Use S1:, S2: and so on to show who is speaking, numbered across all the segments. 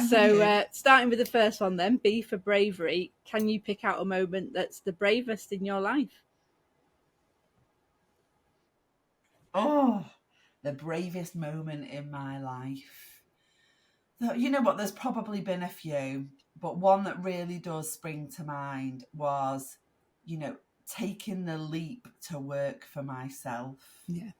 S1: So starting with the first one then, B for bravery. Can you pick out a moment that's the bravest in your life?
S2: Oh, the bravest moment in my life. You know what? There's probably been a few, but one that really does spring to mind was, you know, taking the leap to work for myself.
S1: Yeah.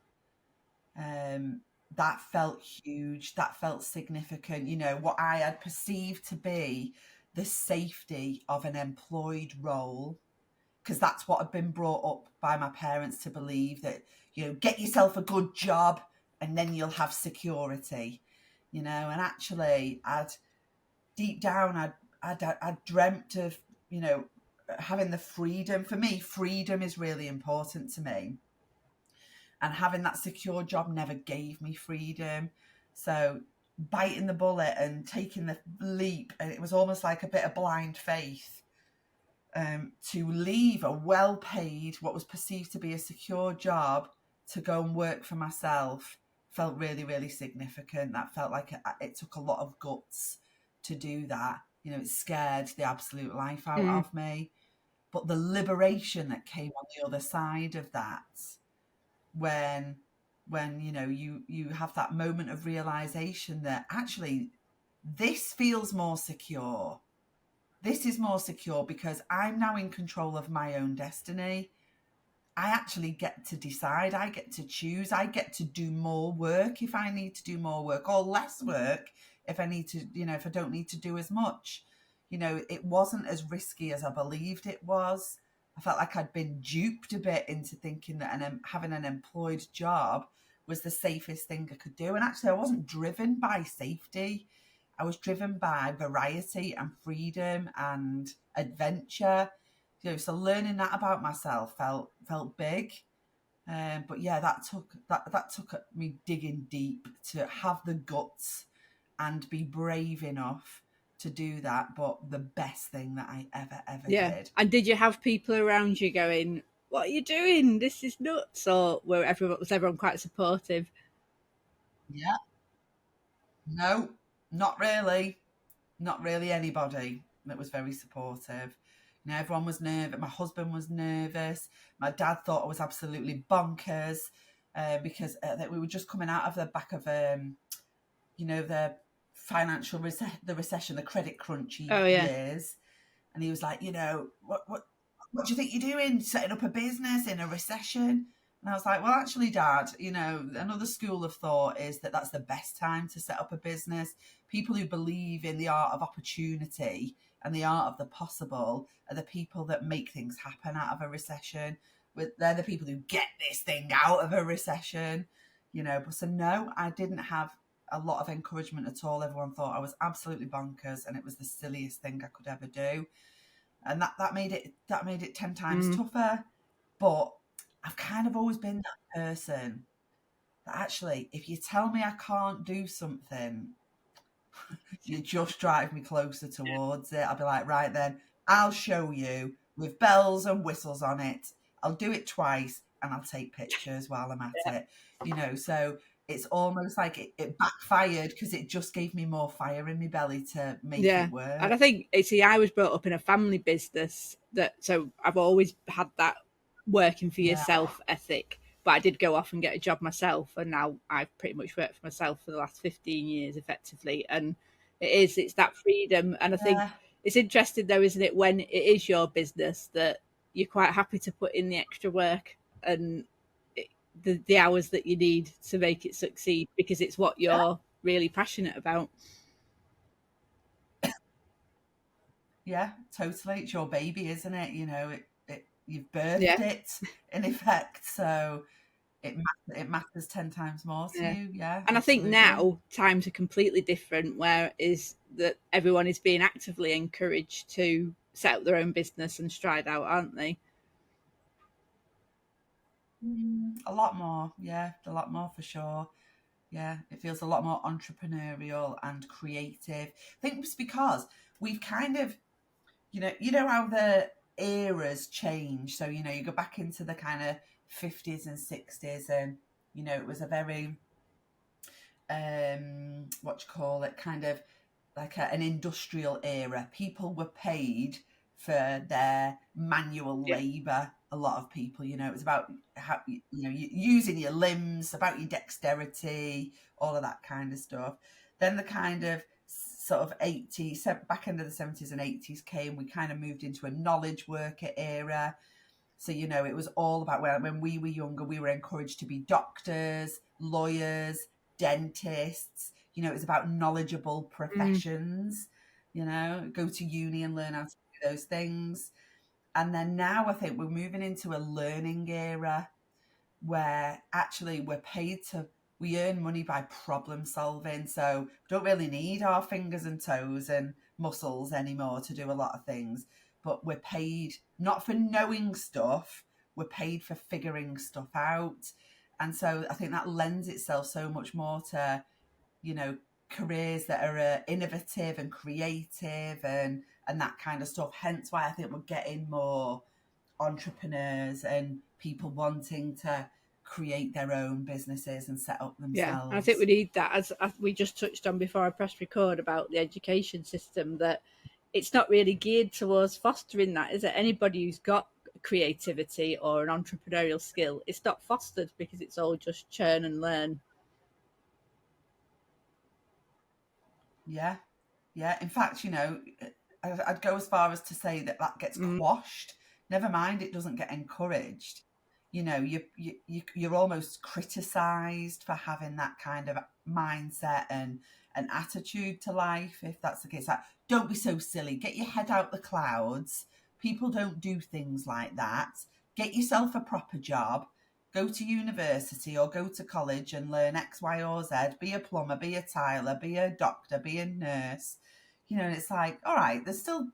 S2: That felt huge. That felt significant. You know, what I had perceived to be the safety of an employed role, because that's what had been brought up by my parents to believe, that, you know, get yourself a good job and then you'll have security, you know. And actually, deep down, I'd dreamt of, you know, having the freedom. For me, freedom is really important to me. And having that secure job never gave me freedom. So biting the bullet and taking the leap, and it was almost like a bit of blind faith, to leave a well-paid, what was perceived to be a secure job, to go and work for myself, felt really, really significant. That felt like it took a lot of guts to do that. You know, it scared the absolute life out of me. But the liberation that came on the other side of that, when you know, you have that moment of realization that actually this feels more secure. This is more secure because I'm now in control of my own destiny. I actually get to decide. I get to choose. I get to do more work if I need to do more work, or less work if I need to, you know, if I don't need to do as much. You know, it wasn't as risky as I believed it was. I felt like I'd been duped a bit into thinking that having an employed job was the safest thing I could do. And actually, I wasn't driven by safety. I was driven by variety and freedom and adventure. You know, so learning that about myself felt big. But yeah, that took me digging deep to have the guts and be brave enough to do that. But the best thing that I ever
S1: Yeah.
S2: did.
S1: And did you have people around you going, "What are you doing? This is nuts," or was everyone quite supportive?
S2: Yeah, no, not really. Not really anybody that was very supportive. You know, everyone was nervous. My husband was nervous. My dad thought I was absolutely bonkers, because that we were just coming out of the back of, you know, the the recession, the credit crunchy
S1: Oh yeah.
S2: years, and he was like, you know, what do you think you're doing, setting up a business in a recession? And I was like, well, actually, Dad, you know, another school of thought is that that's the best time to set up a business. People who believe in the art of opportunity and the art of the possible are the people that make things happen out of a recession. They're the people who get this thing out of a recession, you know. But so no, I didn't have a lot of encouragement at all. Everyone thought I was absolutely bonkers and it was the silliest thing I could ever do. And that made it 10 times tougher. But I've kind of always been that person that actually, if you tell me I can't do something, you just drive me closer towards it. I'll be like, right then, I'll show you with bells and whistles on it. I'll do it twice and I'll take pictures while I'm at it. You know, so it's almost like it backfired because it just gave me more fire in my belly to make
S1: Yeah.
S2: it
S1: And I
S2: work.
S1: think, see, I was brought up in a family business, so I've always had that working for
S2: Yeah.
S1: yourself ethic. But I did go off and get a job myself, and now I've pretty much worked for myself for the last 15 years effectively. And it's that freedom. And I think
S2: Yeah.
S1: it's interesting though, isn't it, when it is your business, that you're quite happy to put in the extra work and the hours that you need to make it succeed, because it's what you're really passionate about.
S2: Yeah, totally. It's your baby, isn't it? You know, you've
S1: Yeah.
S2: birthed it in effect, so it matters 10 times more to
S1: Yeah.
S2: you. Yeah,
S1: And I think
S2: absolutely.
S1: now times are completely different, where is that everyone is being actively encouraged to set up their own business and stride out, aren't they?
S2: A lot more. Yeah, a lot more for sure. Yeah, it feels a lot more entrepreneurial and creative. I think it's because we've kind of, you know how the eras change. So, you know, you go back into the kind of 50s and 60s, and, you know, it was a very, what you call it, kind of like an industrial era. People were paid for their manual
S1: Yeah.
S2: labor. A lot of people, it was about how, using your limbs, about your dexterity, all of that kind of stuff. Then the kind of sort of 80s, back end of the 70s and 80s came. We kind of moved into a knowledge worker era. So, it was all about when we were younger, we were encouraged to be doctors, lawyers, dentists. It was about knowledgeable
S1: Mm.
S2: professions, go to uni and learn how to do those things. And then now I think we're moving into a learning era where actually we earn money by problem solving. So we don't really need our fingers and toes and muscles anymore to do a lot of things, but we're paid not for knowing stuff, we're paid for figuring stuff out. And so I think that lends itself so much more to, careers that are innovative and creative and that kind of stuff. Hence why I think we're getting more entrepreneurs and people wanting to create their own businesses and set up
S1: Yeah, I think we
S2: themselves.
S1: need that, as we just touched on before I pressed record about the education system, that it's not really geared towards fostering that, is it? Anybody who's got creativity or an entrepreneurial skill, it's not fostered because it's all just churn and learn.
S2: Yeah, yeah. In fact, I'd go as far as to say that gets
S1: Mm.
S2: quashed. Never mind, it doesn't get encouraged. You're almost criticised for having that kind of mindset and an attitude to life. If that's the case, like, don't be so silly. Get your head out the clouds. People don't do things like that. Get yourself a proper job. Go to university or go to college and learn X, Y, or Z. Be a plumber, be a tiler, be a doctor, be a nurse. And it's like, all right, there's still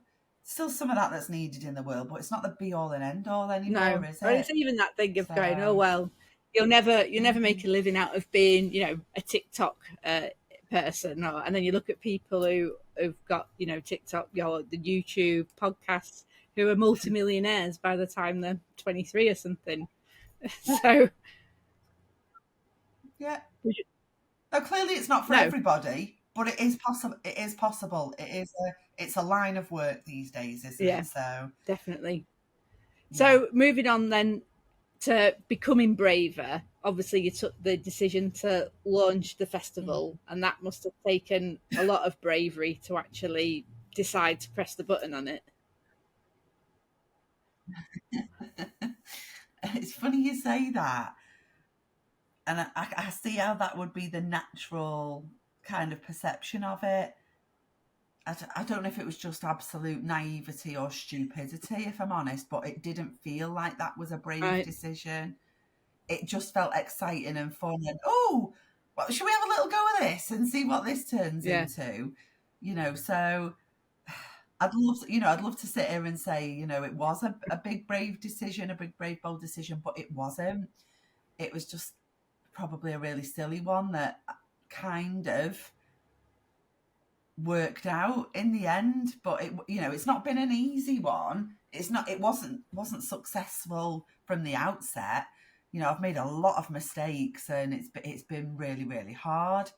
S2: some of that's needed in the world, but it's not the be all and end all anymore,
S1: No,
S2: is
S1: but it's
S2: it?
S1: even that thing of going, oh
S2: So,
S1: well, you'll never make a living out of being, a TikTok person, and then you look at people who've got, TikTok, the YouTube podcasts, who are multimillionaires by the time they're 23 or something. So
S2: yeah. Now, clearly, it's not for
S1: no,
S2: everybody, but it is possible. It is possible. It's a line of work these days, isn't
S1: yeah,
S2: it? So,
S1: definitely.
S2: yeah.
S1: So moving on then to becoming braver. Obviously, you took the decision to launch the
S2: Mm.
S1: festival, and that must have taken a lot of bravery to actually decide to press the button on it.
S2: It's funny you say that, and I see how that would be the natural kind of perception of it. I don't know if it was just absolute naivety or stupidity, if I'm honest, but it didn't feel like that was a brave
S1: Right?
S2: decision. It just felt exciting and fun. And oh, well, should we have a little go of this and see what this turns
S1: Yeah.
S2: into? So I'd love to sit here and say, it was a big brave decision, a big brave bold decision, but it wasn't. It was just probably a really silly one that kind of worked out in the end, but it's not been an easy one. It wasn't successful from the outset. I've made a lot of mistakes and it's been really, really hard.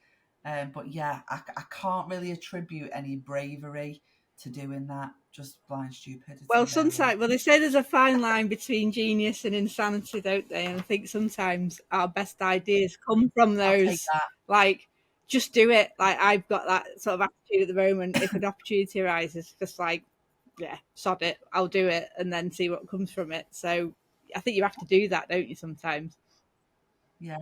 S2: But yeah, I can't really attribute any bravery to doing that. Just blind
S1: Well,
S2: stupidity, really.
S1: sometimes, well, they say there's a fine line between genius and insanity, don't they? And I think sometimes our best ideas come from
S2: I'll take
S1: those,
S2: that.
S1: like, just do it. Like, I've got that sort of attitude at the moment. If an opportunity arises, just like, yeah, sod it, I'll do it, and then see what comes from it. So I think you have to do that, don't you, sometimes?
S2: Yeah,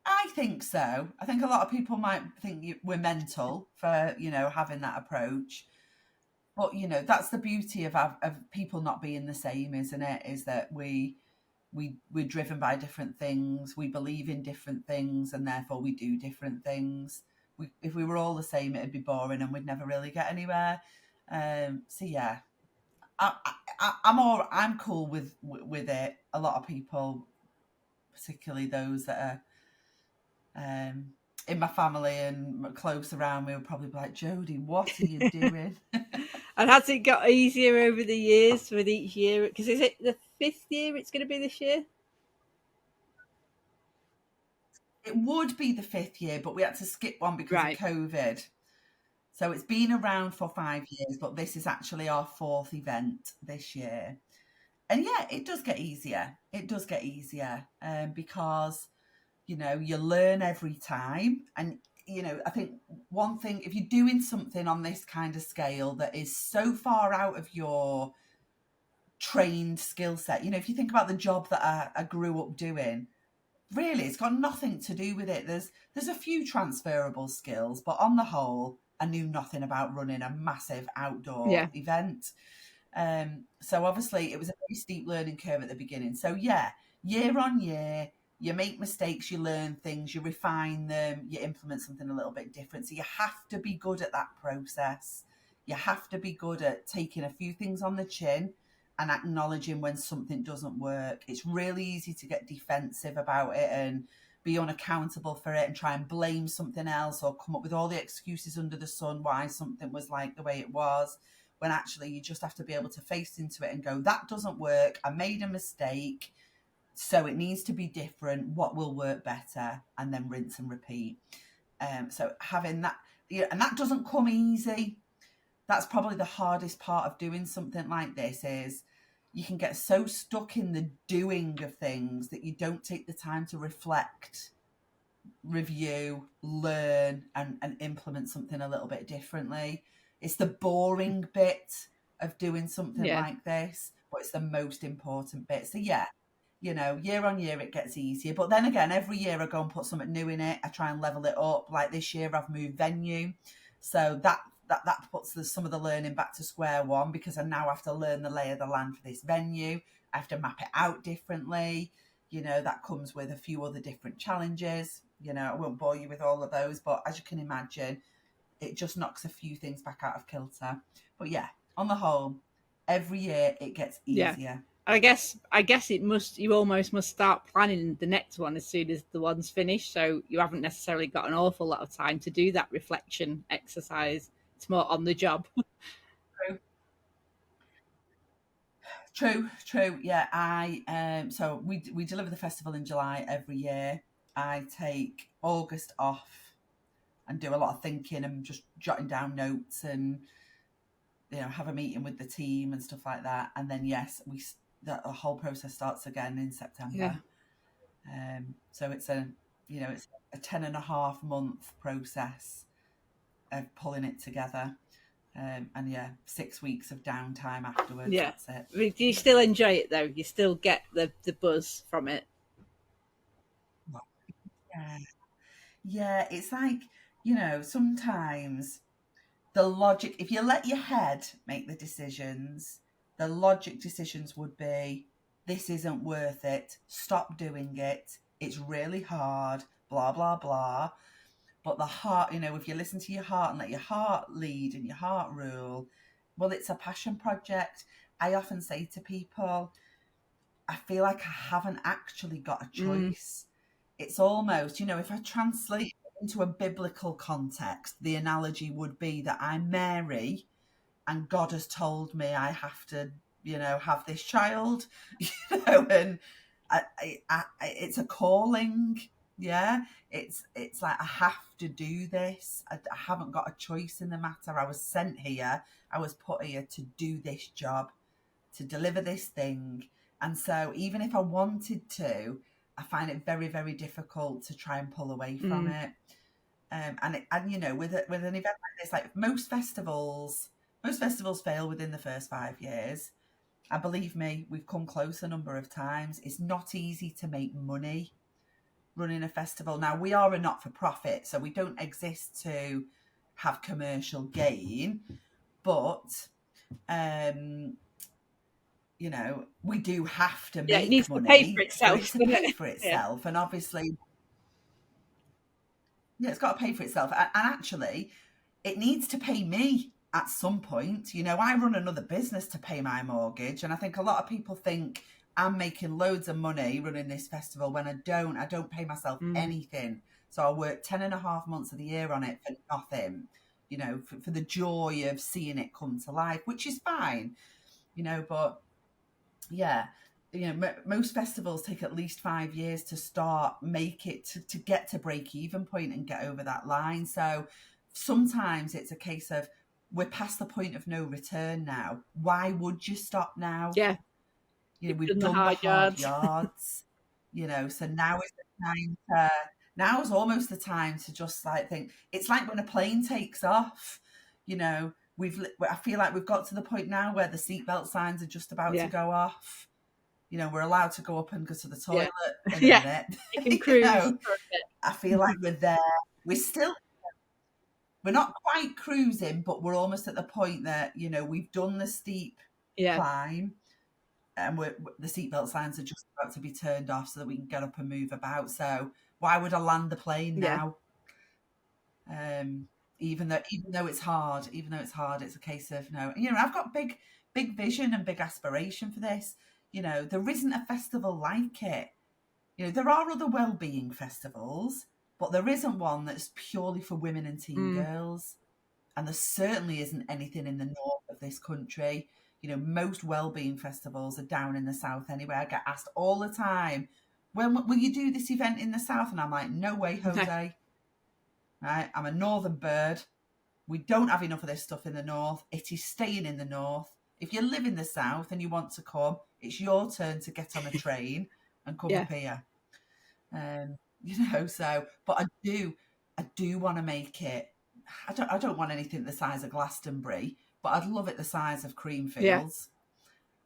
S2: I think so. I think a lot of people might think we're mental for having that approach. But that's the beauty of people not being the same, isn't it? Is that we're driven by different things, we believe in different things, and therefore we do different things. If we were all the same, it'd be boring, and we'd never really get anywhere. So yeah, I'm cool with it. A lot of people, particularly those that are in my family and close around me, would probably be like, Jodie, what are you doing?
S1: And has it got easier over the years with each year? Because is it the fifth year it's going to be this year?
S2: It would be the fifth year, but we had to skip one because of
S1: Right.
S2: COVID. So it's been around for 5 years, but this is actually our fourth event this year. And yeah, it does get easier. It does get easier because, you learn every time. And, I think one thing, if you're doing something on this kind of scale that is so far out of your trained skill set, if you think about the job that I grew up doing, really it's got nothing to do with it. There's a few transferable skills, but on the whole, I knew nothing about running a massive outdoor event. So obviously it was a very steep learning curve at the beginning. So yeah, year on year, you make mistakes, you learn things, you refine them, you implement something a little bit different. So you have to be good at that process. You have to be good at taking a few things on the chin and acknowledging when something doesn't work. It's really easy to get defensive about it and be unaccountable for it and try and blame something else or come up with all the excuses under the sun why something was like the way it was, when actually you just have to be able to face into it and go, that doesn't work, I made a mistake, so it needs to be different, what will work better, and then rinse and repeat. So having that, and that doesn't come easy. That's probably the hardest part of doing something like this, is you can get so stuck in the doing of things that you don't take the time to reflect, review, learn, and implement something a little bit differently. It's the boring bit of doing something like this, but it's the most important bit. So yeah, year on year it gets easier. But then again, every year I go and put something new in it. I try and level it up. Like this year I've moved venue. So that puts some of the learning back to square one, because I now have to learn the lay of the land for this venue. I have to map it out differently. That comes with a few other different challenges. I won't bore you with all of those, but as you can imagine, it just knocks a few things back out of kilter. But yeah, on the whole, every year it gets easier.
S1: Yeah. I guess you almost must start planning the next one as soon as the one's finished. So you haven't necessarily got an awful lot of time to do that reflection exercise. It's more on the job.
S2: True. Yeah, so we deliver the festival in July every year. I take August off and do a lot of thinking and just jotting down notes and have a meeting with the team and stuff like that. And then yes, the whole process starts again in September. So it's a 10.5 month process of pulling it together. And yeah, 6 weeks of downtime afterwards.
S1: Yeah.
S2: That's it.
S1: Do you still enjoy it though? You still get the buzz from it?
S2: Yeah, it's like, sometimes the logic, if you let your head make the decisions, the logic decisions would be, this isn't worth it, stop doing it, it's really hard, blah, blah, blah. But the heart, if you listen to your heart and let your heart lead and your heart rule, well, it's a passion project. I often say to people, I feel like I haven't actually got a choice. It's almost, if I translate it into a biblical context, the analogy would be that I'm Mary and God has told me I have to, have this child, and it's a calling. Yeah, it's like I have to do this. I haven't got a choice in the matter. I was sent here. I was put here to do this job, to deliver this thing. And so even if I wanted to, I find it very, very difficult to try and pull away from it. And with an event like this, like most festivals fail within the first 5 years. And believe me, we've come close a number of times. It's not easy to make money running a festival. Now, we are a not-for-profit, so we don't exist to have commercial gain, but we do have to make
S1: it needs
S2: money
S1: to pay for itself.
S2: for it to pay for itself. Yeah. And obviously, yeah, it's got to pay for itself. And actually, it needs to pay me at some point. I run another business to pay my mortgage. And I think a lot of people think I'm making loads of money running this festival when I don't. I don't pay myself anything. So I work 10.5 months of the year on it for nothing, for the joy of seeing it come to life, which is fine, but yeah, most festivals take at least 5 years to start, make it to get to break even point and get over that line. So sometimes it's a case of we're past the point of no return now. Why would you stop now?
S1: Yeah.
S2: You know,
S1: You've
S2: we've
S1: done the
S2: done the
S1: hard
S2: hard
S1: yards.
S2: yards, you know, so now is the time to, now is almost the time to just like think, it's like when a plane takes off, you know, I feel like we've got to the point now where the seatbelt signs are just about to
S1: Yeah.
S2: go off. You know, we're allowed to go up and go to the
S1: Yeah.
S2: toilet in a
S1: Yeah.
S2: minute.
S1: You can
S2: You
S1: cruise
S2: know,
S1: for a bit.
S2: I feel like we're there. We're still, we're not quite cruising, but we're almost at the point that, you know, we've done the steep
S1: Yeah.
S2: climb, and the seatbelt signs are just about to be turned off so that we can get up and move about. So why would I land the plane
S1: Yeah.
S2: now? Even though it's hard, it's a case of no. You know, I've got big vision and big aspiration for this. You know, there isn't a festival like it. You know, there are other well-being festivals, but there isn't one that's purely for women and teen girls. And there certainly isn't anything in the north of this country. You know, most well-being festivals are down in the south anyway. I get asked all the time, when will you do this event in the south? And I'm like, no way, Jose. Right? I'm a northern bird. We don't have enough of this stuff in the north. It is staying in the north. If you live in the south and you want to come, it's your turn to get on a train and come
S1: Yeah.
S2: up here. You know, so, but I do want to make it. I don't want anything the size of Glastonbury, but I'd love it the size of Creamfields.
S1: Yeah.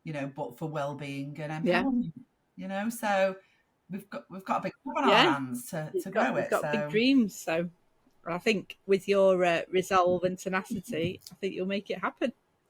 S2: You know, but for well-being and
S1: Yeah.
S2: empowerment. You know, so we've got a big job on our
S1: Yeah.
S2: hands to grow
S1: You've
S2: it.
S1: got big
S2: So
S1: dreams. So I think with your resolve and tenacity, I think you'll make it happen.